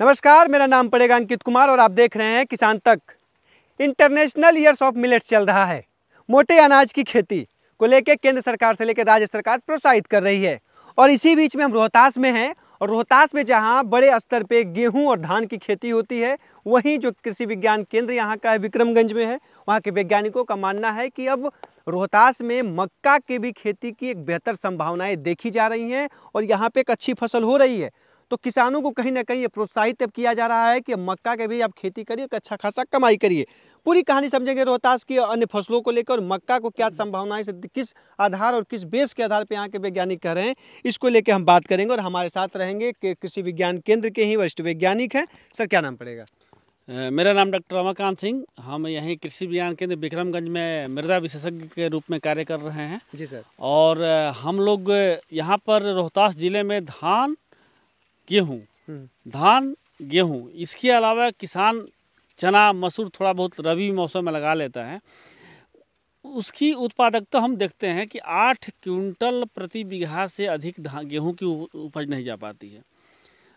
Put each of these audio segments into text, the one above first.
नमस्कार, मेरा नाम पड़ेगा अंकित कुमार और आप देख रहे हैं किसान तक। इंटरनेशनल ईयर्स ऑफ मिलेट्स चल रहा है। मोटे अनाज की खेती को लेकर केंद्र सरकार से लेकर राज्य सरकार प्रोत्साहित कर रही है और इसी बीच में हम रोहतास में हैं और रोहतास में जहां बड़े स्तर पे गेहूं और धान की खेती होती है, वहीं जो कृषि विज्ञान केंद्र यहां का है विक्रमगंज में है, वहां के वैज्ञानिकों का मानना है कि अब रोहतास में मक्का की भी खेती की एक बेहतर संभावनाएं देखी जा रही हैं और यहाँ पे एक अच्छी फसल हो रही है। तो किसानों को कहीं ना कहीं ये प्रोत्साहित अब किया जा रहा है कि मक्का के भी आप खेती करिए, अच्छा खासा कमाई करिए। पूरी कहानी समझेंगे रोहतास की अन्य फसलों को लेकर, मक्का को क्या संभावनाएं से किस आधार और किस बेस के आधार पर यहाँ के वैज्ञानिक कह रहे हैं, इसको लेकर हम बात करेंगे। और हमारे साथ रहेंगे कृषि विज्ञान केंद्र के ही वरिष्ठ वैज्ञानिक हैं। सर, क्या नाम पड़ेगा? मेरा नाम डॉक्टर रमाकांत सिंह। हम यहीं कृषि विज्ञान केंद्र विक्रमगंज में मृदा विशेषज्ञ के रूप में कार्य कर रहे हैं। जी सर। और हम लोग यहाँ पर रोहतास ज़िले में धान गेहूँ इसके अलावा किसान चना मसूर थोड़ा बहुत रबी मौसम में लगा लेता है। उसकी उत्पादकता हम देखते हैं कि 8 क्विंटल प्रति बीघा से अधिक गेहूँ की उपज नहीं जा पाती है।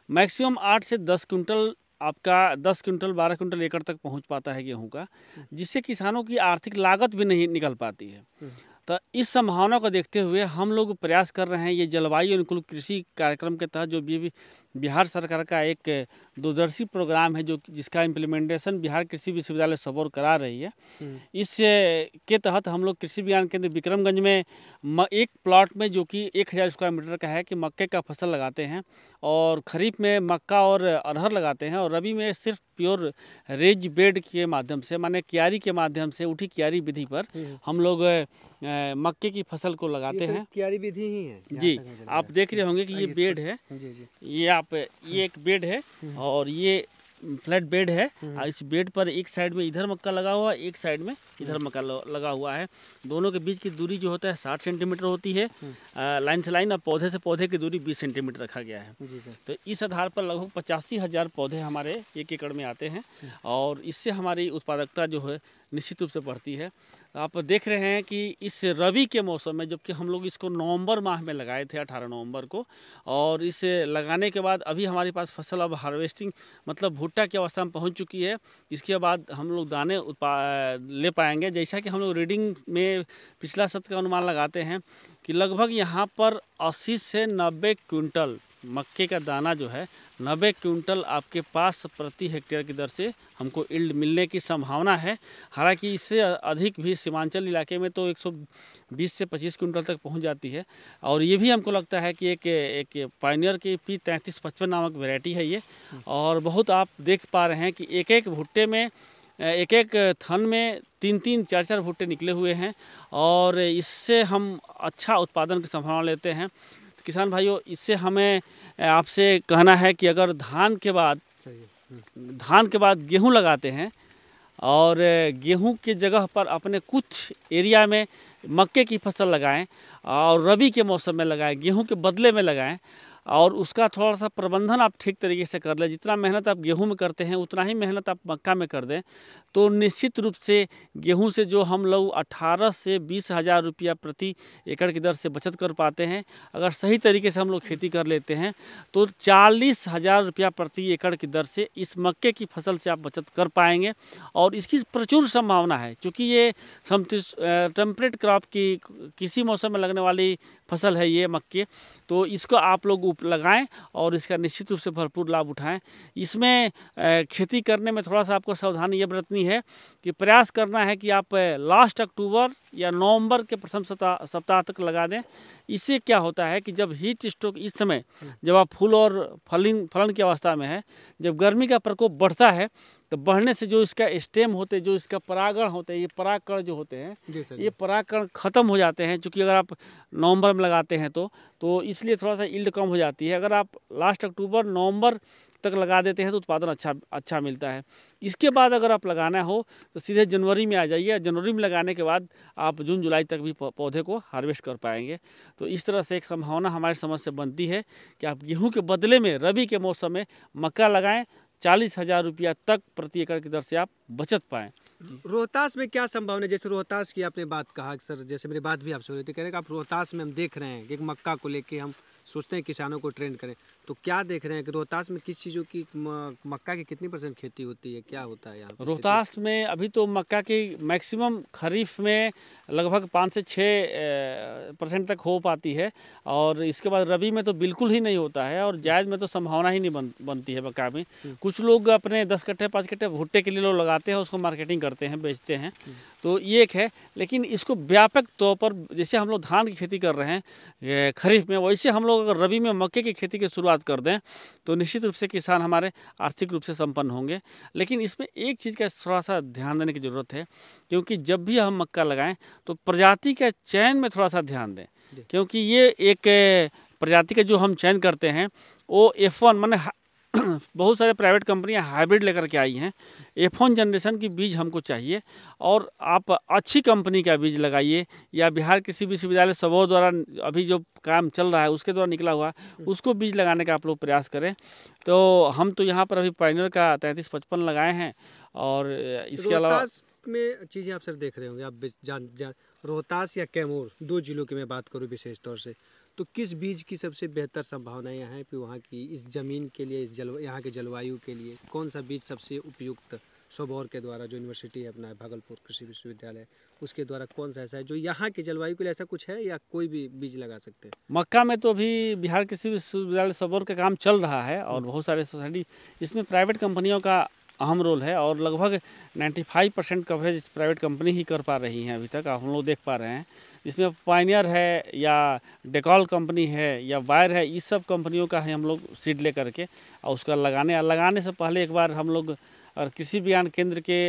मैक्सिमम 8 से 10 क्विंटल आपका 10 क्विंटल 12 क्विंटल एकड़ तक पहुंच पाता है गेहूं का, जिससे किसानों की आर्थिक लागत भी नहीं निकल पाती है। तो इस संभावना को देखते हुए हम लोग प्रयास कर रहे हैं। ये जलवायु अनुकूल कृषि कार्यक्रम के तहत जो बिहार सरकार का एक दूरदर्शी प्रोग्राम है, जो जिसका इम्प्लीमेंटेशन बिहार कृषि विश्वविद्यालय सबौर करा रही है, इस के तहत हम लोग कृषि विज्ञान केंद्र विक्रमगंज में एक प्लॉट में जो कि 1000 स्क्वायर मीटर का है कि मक्के का फसल लगाते हैं और खरीफ में मक्का और अरहर लगाते हैं और रबी में सिर्फ प्योर रेज बेड के माध्यम से, माने क्यारी के माध्यम से, उठी क्यारी विधि पर हम लोग मक्के की फसल को लगाते हैं। क्यारी विधि ही है जी। आप देख रहे होंगे कि ये बेड है। जी जी। ये एक बेड है और ये फ्लैट बेड है। इस बेड पर एक साइड में इधर मक्का लगा हुआ है, एक साइड में इधर मक्का लगा हुआ है। दोनों के बीच की दूरी जो होता है 60 सेंटीमीटर होती है लाइन से लाइन, और पौधे से पौधे की दूरी 20 सेंटीमीटर रखा गया है। तो इस आधार पर लगभग 85,000 पौधे हमारे 1 एकड़ में आते हैं और इससे हमारी उत्पादकता जो है निश्चित रूप से बढ़ती है। तो आप देख रहे हैं कि इस रबी के मौसम में, जबकि हम लोग इसको नवंबर माह में लगाए थे 18 नवंबर को, और इसे लगाने के बाद अभी हमारे पास फसल अब हार्वेस्टिंग मतलब भुट्टा की अवस्था में पहुंच चुकी है। इसके बाद हम लोग दाने ले पाएंगे। जैसा कि हम लोग रीडिंग में पिछला सत्र का अनुमान लगाते हैं कि लगभग यहाँ पर 80 से 90 क्विंटल मक्के का दाना जो है 90 क्विंटल आपके पास प्रति हेक्टेयर की दर से हमको यील्ड मिलने की संभावना है। हालांकि इससे अधिक भी सीमांचल इलाके में तो 120 से 25 क्विंटल तक पहुंच जाती है। और ये भी हमको लगता है कि एक पायनियर की P3355 नामक वैरायटी है ये, और बहुत आप देख पा रहे हैं कि एक एक भुट्टे में, एक एक थन में 3-3 4-4 भुट्टे निकले हुए हैं और इससे हम अच्छा उत्पादन की संभावना लेते हैं। किसान भाइयों, इससे हमें आपसे कहना है कि अगर धान के बाद गेहूं लगाते हैं और गेहूं के जगह पर अपने कुछ एरिया में मक्के की फसल लगाएं और रबी के मौसम में लगाएं, गेहूं के बदले में लगाएं, और उसका थोड़ा सा प्रबंधन आप ठीक तरीके से कर लें। जितना मेहनत आप गेहूं में करते हैं उतना ही मेहनत आप मक्का में कर दें, तो निश्चित रूप से गेहूं से जो हम लोग 18 से 20 हज़ार रुपया प्रति एकड़ की दर से बचत कर पाते हैं, अगर सही तरीके से हम लोग खेती कर लेते हैं तो 40,000 रुपया प्रति एकड़ की दर से इस मक्के की फसल से आप बचत कर पाएंगे। और इसकी प्रचुर संभावना है, क्योंकि ये टेम्परेट क्रॉप की किसी मौसम में लगने वाली फसल है ये मक्के। तो इसको आप लोग लगाएं और इसका निश्चित रूप से भरपूर लाभ उठाएं। इसमें खेती करने में थोड़ा सा आपको सावधानी ये बरतनी है कि प्रयास करना है कि आप लास्ट अक्टूबर या नवंबर के प्रथम सप्ताह तक लगा दें। इससे क्या होता है कि जब हीट स्ट्रोक, इस समय जब आप फूल और फलन की अवस्था में है, जब गर्मी का प्रकोप बढ़ता है तो बढ़ने से जो इसका स्टेम होते, जो इसका परागण होते हैं, ये परागकण जो होते हैं, ये परागकण ख़त्म हो जाते हैं। चूँकि अगर आप नवंबर में लगाते हैं तो इसलिए थोड़ा सा यील्ड कम हो जाती है। अगर आप लास्ट अक्टूबर नवंबर तक लगा देते हैं तो उत्पादन अच्छा मिलता है। इसके बाद अगर आप लगाना हो तो सीधे जनवरी में आ जाइए। जनवरी में लगाने के बाद आप जून जुलाई तक भी पौधे को हार्वेस्ट कर पाएंगे। तो इस तरह से एक संभावना हमारी समझ से बनती है कि आप गेहूं के बदले में रबी के मौसम में मक्का लगाएं, 40,000 रुपया तक प्रति एकड़ की दर से आप बचत पाएँ। रोहतास में क्या संभावना है? जैसे रोहतास की आपने बात कहा सर, जैसे मेरी बात भी आपसे हो रही थी, कह रहे कि आप रोहतास में हम देख रहे हैं कि एक मक्का को लेके हम सोचते हैं किसानों को ट्रेंड करें, तो क्या देख रहे हैं कि रोहतास में किस चीज़ों की मक्का की कितनी % खेती होती है, क्या होता है यहाँ पे? रोहतास में अभी तो मक्का की मैक्सिमम खरीफ में लगभग 5 से 6% तक हो पाती है, और इसके बाद रबी में तो बिल्कुल ही नहीं होता है, और जायज़ में तो संभावना ही नहीं बनती है मक्का में। कुछ लोग अपने 10 कट्टे 5 कट्टे भुट्टे के लिए लोग लगाते हैं, उसको मार्केटिंग करते हैं, बेचते हैं, तो ये एक है। लेकिन इसको व्यापक तौर पर जैसे हम लोग धान की खेती कर रहे हैं खरीफ में, वैसे हम लोग अगर रबी में मक्के की खेती की शुरुआत कर दें तो निश्चित रूप से किसान हमारे आर्थिक रूप से संपन्न होंगे। लेकिन इसमें एक चीज़ का थोड़ा सा ध्यान देने की ज़रूरत है, क्योंकि जब भी हम मक्का लगाएं तो प्रजाति के चयन में थोड़ा सा ध्यान दें, क्योंकि ये एक प्रजाति का जो हम चयन करते हैं वो F1 माने बहुत सारे प्राइवेट कंपनियां हाइब्रिड लेकर के आई हैं। F1 जनरेशन की बीज हमको चाहिए, और आप अच्छी कंपनी का बीज लगाइए, या बिहार कृषि विश्वविद्यालय सबौर द्वारा अभी जो काम चल रहा है उसके द्वारा निकला हुआ उसको बीज लगाने का आप लोग प्रयास करें। तो हम तो यहाँ पर अभी पायनियर का 3355 लगाए हैं, और इसके अलावा में चीज़ें आप सर देख रहे होंगे, आप रोहतास या कैमूर 2 जिलों की मैं बात करूँ विशेष तौर से, तो किस बीज की सबसे बेहतर संभावनाएं हैं कि वहाँ की इस ज़मीन के लिए, यहाँ के जलवायु के लिए कौन सा बीज सबसे उपयुक्त? सबौर के द्वारा जो यूनिवर्सिटी है अपना भागलपुर कृषि विश्वविद्यालय, उसके द्वारा कौन सा ऐसा है जो यहाँ के जलवायु के लिए ऐसा कुछ है, या कोई भी बीज लगा सकते हैं? मक्का में तो अभी बिहार कृषि विश्वविद्यालय सबौर का काम चल रहा है, और बहुत सारे सोसाइटी, इसमें प्राइवेट कंपनियों का अहम रोल है, और लगभग 95% कवरेज प्राइवेट कंपनी ही कर पा रही हैं अभी तक, हम लोग देख पा रहे हैं। इसमें पायनियर है, या डेकॉल कंपनी है, या वायर है, इस सब कंपनियों का है हम लोग सीड ले करके, और उसका लगाने से पहले एक बार हम लोग और कृषि विज्ञान केंद्र के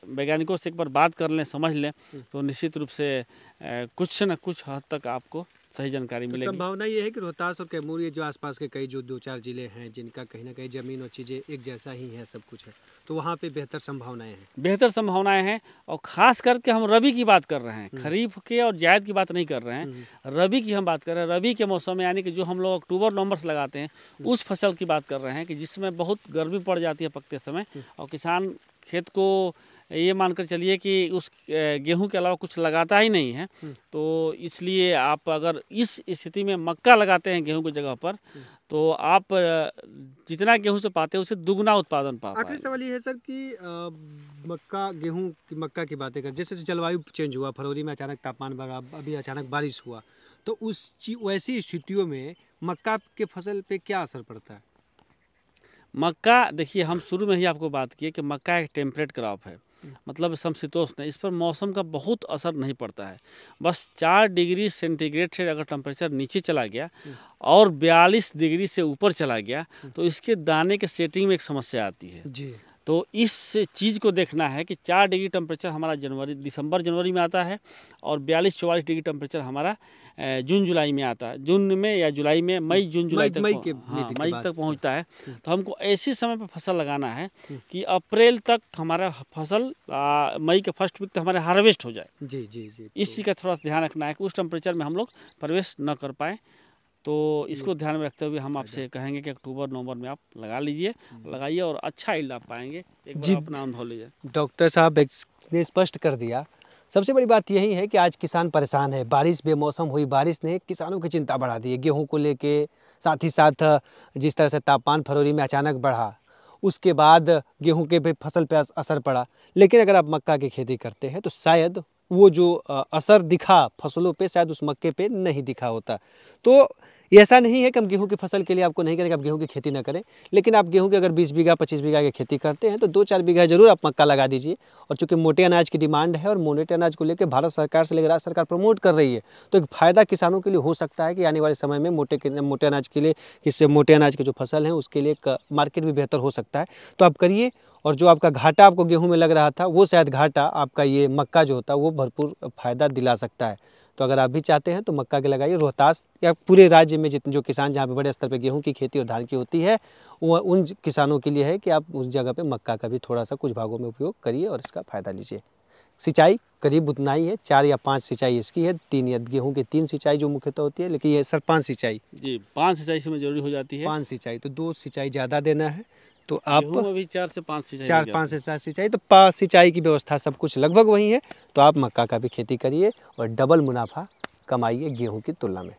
वैज्ञानिकों से एक बार बात कर लें, समझ लें, तो निश्चित रूप से कुछ न कुछ हद तक आपको सही जानकारी मिलेगी। संभावना ये है कि रोहतास और कैमूर, ये जो आसपास के कई जो 2-4 जिले हैं जिनका कहीं ना कहीं ज़मीन और चीज़ें एक जैसा ही है, सब कुछ है, तो वहाँ पे बेहतर संभावनाएं हैं। बेहतर संभावनाएं हैं, और ख़ास करके हम रबी की बात कर रहे हैं, खरीफ के और जायद की बात नहीं कर रहे हैं, रबी की हम बात कर रहे हैं। रबी के मौसम में, यानी कि जो हम लोग अक्टूबर नवंबर से लगाते हैं, उस फसल की बात कर रहे हैं कि जिसमें बहुत गर्मी पड़ जाती है पकते समय, और किसान खेत को ये मानकर चलिए कि उस गेहूं के अलावा कुछ लगाता ही नहीं है। तो इसलिए आप अगर इस स्थिति में मक्का लगाते हैं गेहूं की जगह पर, तो आप जितना गेहूं से पाते हैं उससे दुगना उत्पादन पा पाएंगे। आखिरी सवाल ये है सर कि मक्का की बातें कर, जैसे जलवायु चेंज हुआ, फरवरी में अचानक तापमान बढ़ा, अभी अचानक बारिश हुआ, तो वैसी स्थितियों में मक्का के फसल पे क्या असर पड़ता है? मक्का, देखिए हम शुरू में ही आपको बात की कि मक्का एक टेम्परेट क्रॉप है, मतलब समशीतोष्ण है, इस पर मौसम का बहुत असर नहीं पड़ता है। बस 4 डिग्री सेंटीग्रेड से अगर टेम्परेचर नीचे चला गया और 42 डिग्री से ऊपर चला गया तो इसके दाने के सेटिंग में एक समस्या आती है जी। तो इस चीज़ को देखना है कि 4 डिग्री टेम्परेचर हमारा दिसंबर जनवरी में आता है और 42-44 डिग्री टेम्परेचर हमारा जून जुलाई में आता है, जून में या जुलाई में, मई जून जुलाई तक, मई तक पहुंचता है। तो हमको ऐसे समय पर फसल लगाना है कि अप्रैल तक हमारा फसल मई के फर्स्ट वीक तक हमारे हार्वेस्ट हो जाए। जी जी जी। इस चीज़ का थोड़ा सा ध्यान रखना है कि उस टेम्परेचर में हम लोग प्रवेश न कर पाएँ। तो इसको ध्यान में रखते हुए हम आपसे कहेंगे कि अक्टूबर नवंबर में आप लगा लीजिए, लगाइए और अच्छा यील्ड आप पाएंगे। एक बार अपना अनुभव लीजिए। डॉक्टर साहब ने स्पष्ट कर दिया। सबसे बड़ी बात यही है कि आज किसान परेशान है। बारिश बेमौसम हुई बारिश ने किसानों की चिंता बढ़ा दी है गेहूं को लेके, साथ ही साथ जिस तरह से तापमान फरवरी में अचानक बढ़ा, उसके बाद गेहूं के पे फसल पे असर पड़ा। लेकिन अगर आप मक्का की खेती करते हैं तो शायद वो जो असर दिखा फसलों पे शायद उस मक्के पे नहीं दिखा होता। तो ऐसा नहीं है कि हम गेहूं की फसल के लिए आपको नहीं करें कि आप गेहूं की खेती ना करें, लेकिन आप गेहूं की अगर 20 बीघा 25 बीघा की खेती करते हैं तो 2-4 बीघा जरूर आप मक्का लगा दीजिए। और चूंकि मोटे अनाज की डिमांड है और मोटे अनाज को लेकर भारत सरकार से लेकर राज्य सरकार प्रमोट कर रही है, तो एक फ़ायदा किसानों के लिए हो सकता है कि आने वाले समय में मोटे अनाज के लिए, इससे मोटे अनाज के जो फसल हैं उसके लिए एक मार्केट भी बेहतर हो सकता है। तो आप करिए, और जो आपका घाटा आपको गेहूं में लग रहा था वो शायद घाटा आपका ये मक्का जो होता है वो भरपूर फ़ायदा दिला सकता है। तो अगर आप भी चाहते हैं तो मक्का के लगाइए। रोहतास या पूरे राज्य में जितने जो किसान जहाँ पे बड़े स्तर पे गेहूं की खेती और धान की होती है, वो उन किसानों के लिए है कि आप उस जगह पे मक्का का भी थोड़ा सा कुछ भागों में उपयोग करिए और इसका फ़ायदा लीजिए। सिंचाई करीब उतना ही है, 4 या 5 सिंचाई इसकी है, 3 या गेहूँ की 3 सिंचाई जो मुख्यतः होती है, लेकिन ये सर 5 सिंचाई जी 5 सिंचाई इसमें जरूरी हो जाती है। 5 सिंचाई तो 2 सिंचाई ज़्यादा देना है। तो आप अभी 4 से 5 सिंचाई, 4-5 से 7 सिंचाई, तो 5 सिंचाई की व्यवस्था सब कुछ लगभग वही है। तो आप मक्का का भी खेती करिए और डबल मुनाफा कमाइए गेहूं की तुलना में।